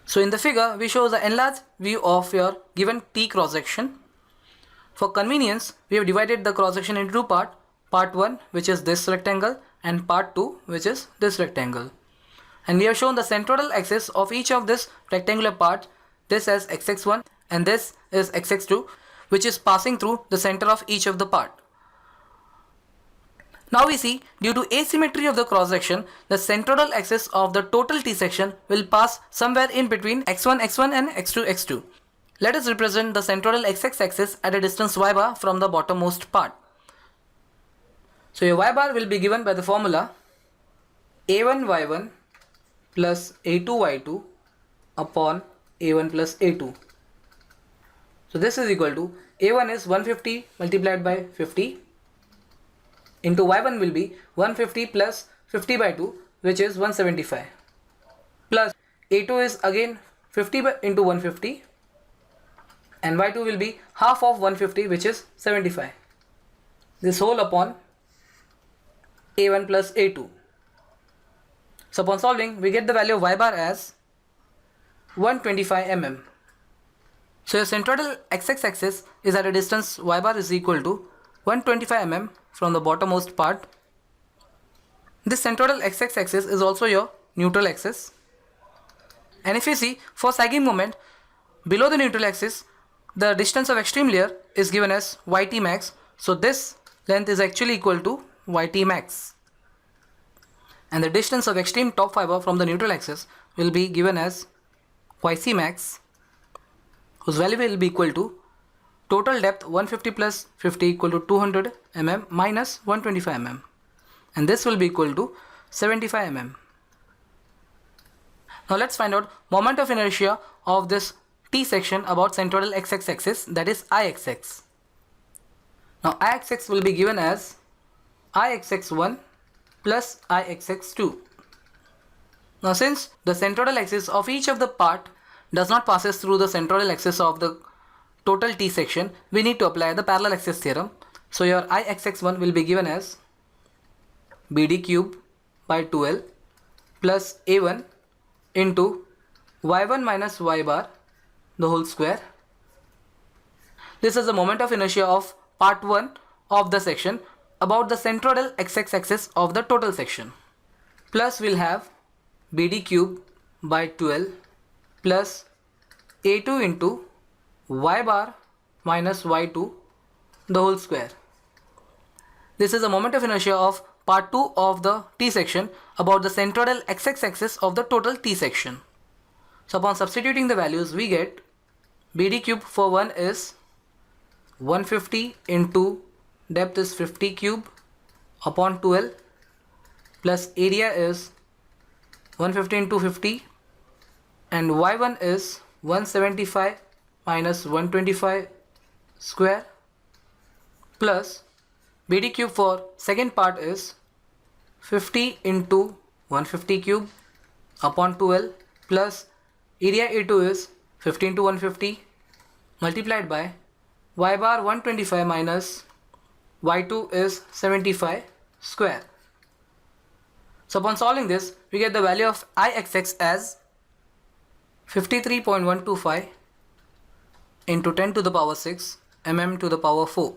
So in the figure, we show the enlarged view of your given T cross section. For convenience, we have divided the cross section into two parts. Part 1, which is this rectangle, and part 2, which is this rectangle. And we have shown the centroidal axis of each of this rectangular part. This as xx1 and this is xx2, which is passing through the center of each of the part. Now we see, due to asymmetry of the cross section, the centroidal axis of the total T section will pass somewhere in between x1 x1 and x2 x2. Let us represent the centroidal xx axis at a distance y bar from the bottommost part. So your y bar will be given by the formula a1 y1 plus a2 y2 upon a1 plus a2. So this is equal to a1 is 150 multiplied by 50 into y1 will be 150 plus 50 by 2, which is 175, plus a2 is again 50 into 150 and y2 will be half of 150, which is 75. This whole upon a1 plus a2. So upon solving, we get the value of y bar as 125 mm. So your centroidal xx axis is at a distance y bar is equal to 125 mm from the bottommost part. This centroidal xx axis is also your neutral axis. And if you see, for sagging moment, below the neutral axis, the distance of extreme layer is given as yt max. So this length is actually equal to yt max. And the distance of extreme top fiber from the neutral axis will be given as yc max, whose value will be equal to total depth 150 plus 50 equal to 200 mm minus 125 mm, and this will be equal to 75 mm. Now let's find out moment of inertia of this T section about centroidal xx axis, that is Ixx. Now Ixx will be given as Ixx1 plus Ixx2. Now since the centroidal axis of each of the part does not passes through the centroidal axis of the total T section, we need to apply the parallel axis theorem. So your Ixx1 will be given as BD cube by 2L plus A1 into y1 minus y bar the whole square. This is the moment of inertia of part 1 of the section about the centroidal xx axis of the total section. Plus we'll have BD cube by 12 plus A2 into y bar minus y2 the whole square. This is the moment of inertia of part 2 of the T section about the centroidal xx axis of the total T section. So upon substituting the values, we get BD cube for 1 is 150 into depth is 50 cube upon 12 plus area is 150 into 50 and y1 is 175 minus 125 square plus BD cube for second part is 50 into 150 cube upon 12 plus area A2 is 50 into 150 multiplied by y bar 125 minus y2 is 75 square. So upon solving this, we get the value of Ixx as 53.125 into 10 to the power 6 mm to the power 4.